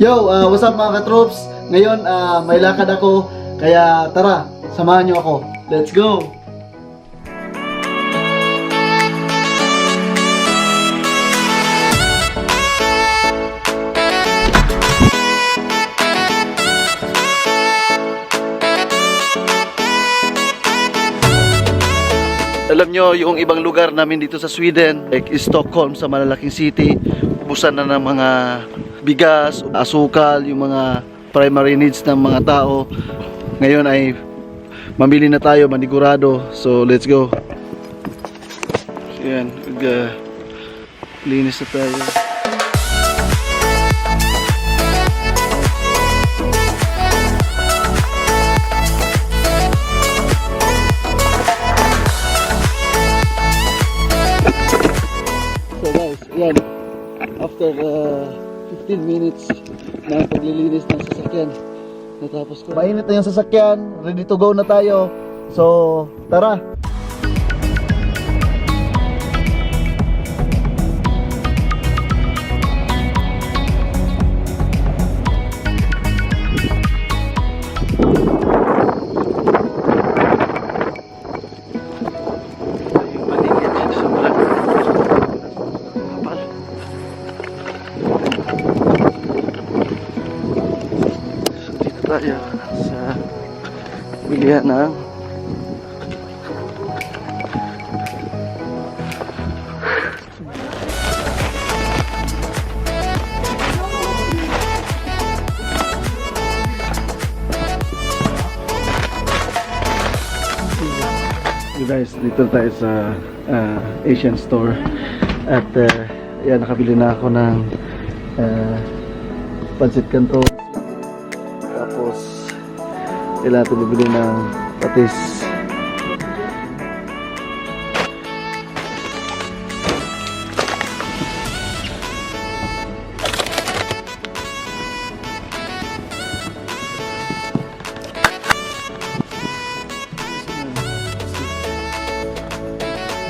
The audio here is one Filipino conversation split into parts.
Yo, what's up mga katroops? Ngayon, may lakad ako, kaya tara, samahan nyo ako. Let's go! Alam nyo, yung ibang lugar namin dito sa Sweden, like Stockholm sa malalaking city, ubusan na ng mga bigas, asukal, yung mga primary needs ng mga tao. Ngayon ay mamili na tayo, manigurado. So let's go. Ayan, linis na tayo. So guys, ayan, after 15 minutes na paglilinis ng sasakyan, natapos ko. Mainit na yung sasakyan, ready to go na tayo. So, tara! Tayo sa bilihan ng guys, dito tayo sa Asian store at yan, nakabili na ako ng pancit canton. Tapos kailangan natin bibili ng patis.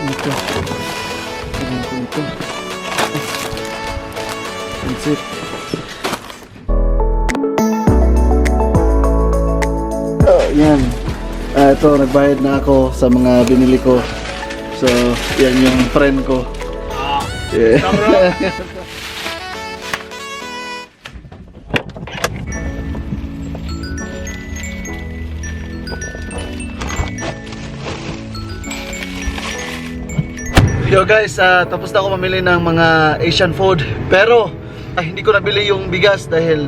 Ito. Ito. Pancit. Yan. Ito, nagbayad na ako sa mga binili ko. So, yan yung friend ko. Yeah. Yo guys, tapos na ako mamili ng mga Asian food. Pero, hindi ko nabili yung bigas dahil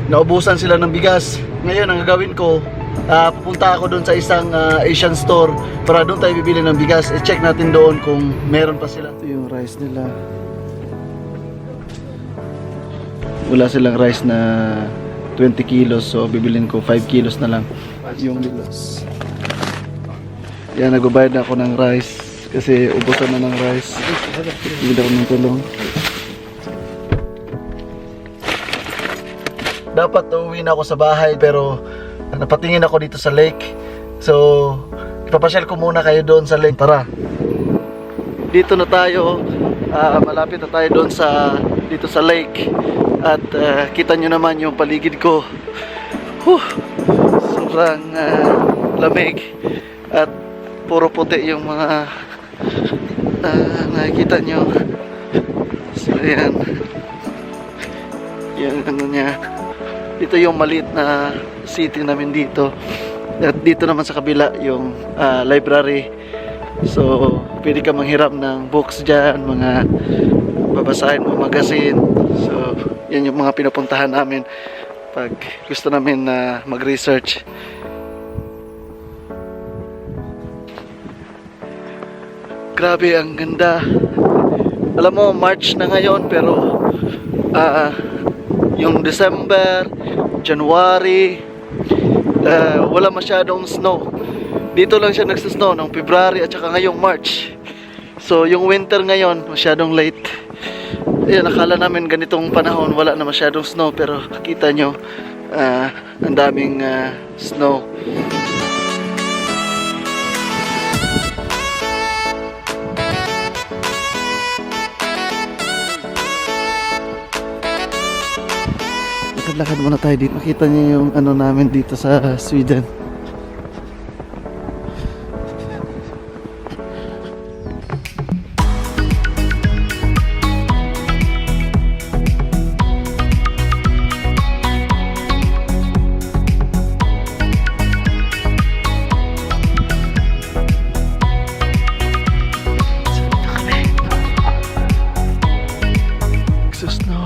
naubusan sila ng bigas. Ngayon, ang gagawin ko, pupunta ako doon sa isang Asian store para doon tayo bibili ng bigas. I-check natin doon kung meron pa sila. Ito yung rice nila. Wala silang rice na 20 kilos, so bibilin ko 5 kilos na lang yung bigas. Yan, nagbabayad na ako ng rice kasi ubusan na ng rice. Bigyan ako ng tulong. Dapat uuwi na ako sa bahay pero napatingin ako dito sa lake. So, ipapasyal ko muna kayo doon sa lake. Tara. Dito na tayo. Malapit na tayo doon dito sa lake. At kita nyo naman yung paligid ko. Sobrang lamig. At puro puti yung mga nakikita nyo. So, ayan. Yung ano niya. Dito yung maliit na city namin dito. At dito naman sa kabila yung library. So, pwede ka manghiram ng books dyan, mga babasahin mo magazine. So, yan yung mga pinupuntahan namin pag gusto namin na mag-research. Grabe, ang ganda. Alam mo, March na ngayon pero yung December, January, wala masyadong snow. Dito lang siya nagsasnow ng February at saka ngayong March. So yung winter ngayon masyadong late. Ayan, nakala namin ganitong panahon wala na masyadong snow, pero kita nyo ang daming snow. lakad muna tayo dito. Makita niyo yung ano namin dito sa Sweden. Snow.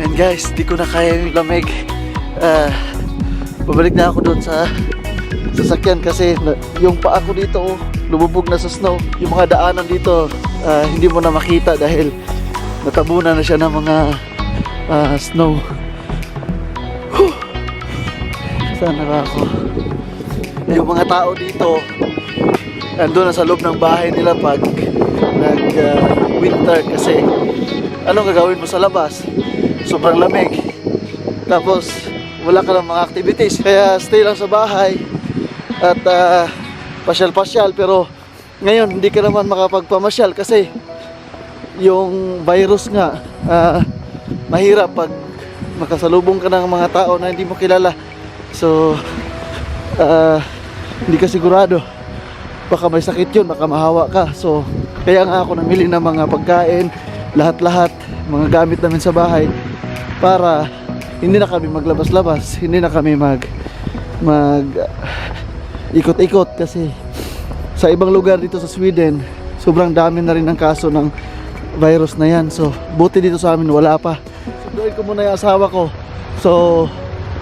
And guys, di ko na kaya yung lamig. Babalik na ako doon sa sasakyan kasi yung paa ko dito lumubog na sa snow. Yung mga daanan dito hindi mo na makita dahil natabunan na siya ng mga snow. Sana ako. Yung mga tao dito andun na sa loob ng bahay nila pag winter kasi anong gagawin mo sa labas? Sobrang lamig. Tapos wala ka ng mga activities kaya stay lang sa bahay at pasyal-pasyal. Pero ngayon hindi ka naman makapagpamasyal kasi yung virus nga mahirap pag makasalubong ka ng mga tao na hindi mo kilala. So, hindi ka sigurado. Baka may sakit yun, baka mahawa ka. So, kaya nga ako namili ng mga pagkain, lahat-lahat, mga gamit namin sa bahay para hindi na kami maglabas-labas, hindi na kami mag ikot-ikot kasi sa ibang lugar dito sa Sweden, sobrang dami na rin ang kaso ng virus na yan. So, buti dito sa amin wala pa. Sunduin ko muna yung asawa ko. So,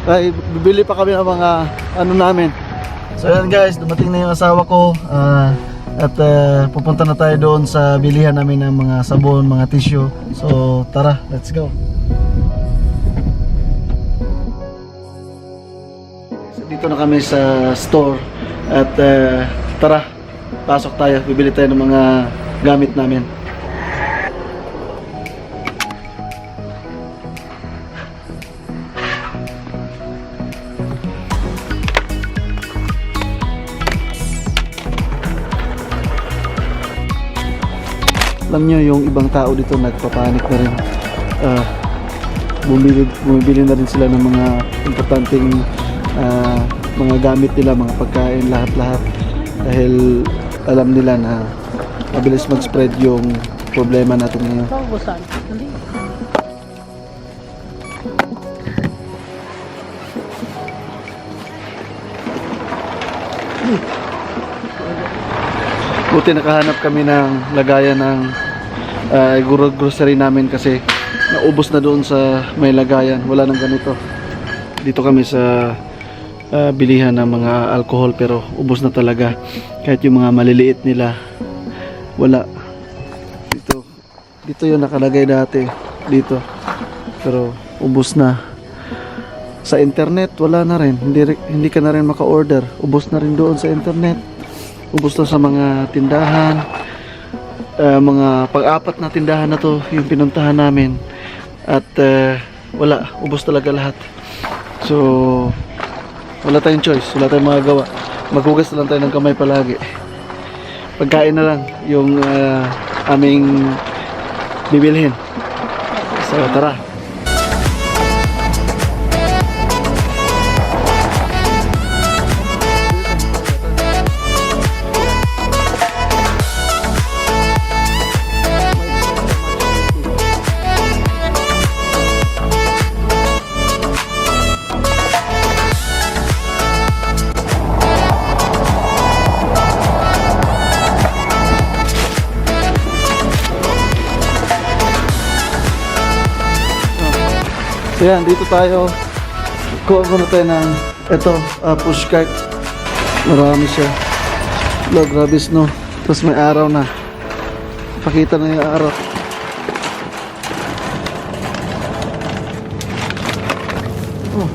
ay bibili pa kami ng mga ano namin. So yan guys, dumating na yung asawa ko at pupunta na tayo doon sa bilihan namin ng mga sabon, mga tissue. So tara, let's go. So, dito na kami sa store at tara, pasok tayo, bibili tayo ng mga gamit namin. Alam nyo, yung ibang tao dito nagpapanik na rin. Bumibili na rin sila ng mga importanteng mga gamit nila, mga pagkain, lahat-lahat. Dahil alam nila na mabilis mag-spread yung problema natin ngayon. Buti nakahanap kami ng lagayan ng grocery namin kasi naubos na doon sa may lagayan. Wala nang ganito. Dito kami sa bilihan ng mga alcohol pero ubos na talaga. Kahit yung mga maliliit nila wala. Dito yung nakalagay dati dito. Pero ubos na. Sa internet wala na rin. Hindi ka na rin maka-order. Ubos na rin doon sa internet. Ubos na sa mga tindahan. Mga pang-apat na tindahan na to yung pinuntahan namin. At wala, ubos talaga lahat. So wala tayong choice, wala tayong magagawa. Maghugas na lang tayo ng kamay palagi. Pagkain na lang yung aming bibilhin. So tara. So yan, dito tayo. Kuha muna tayo ng ito, push cart. Marami siya. Look, grabe snow. Tapos may araw na. Pakita na yung araw. Oh.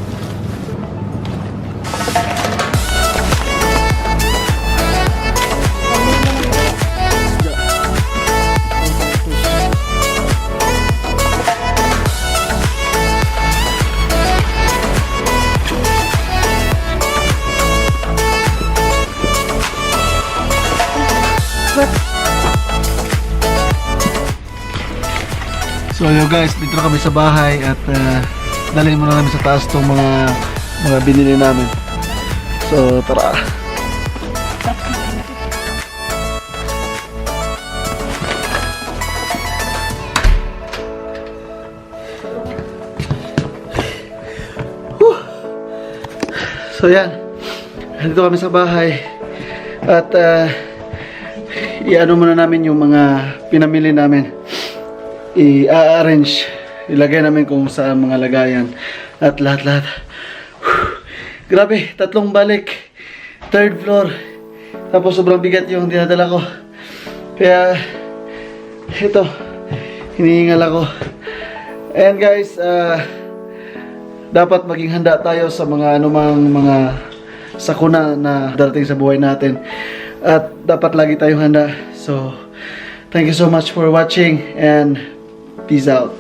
So yo guys, dito na kami sa bahay at dalhin muna namin sa taas tong mga binili namin. So tara. So yan, dito kami sa bahay at i-ano muna namin yung mga pinamili namin, i-arrange, ilagay namin kung saan mga lagayan at lahat-lahat. Grabe, 3 balik, 3rd floor, tapos sobrang bigat yung dinadala ko, kaya ito, hinihingal ako. And guys, dapat maging handa tayo sa mga anumang mga sakuna na darating sa buhay natin. At dapat lagi tayong handa. So, thank you so much for watching and peace out.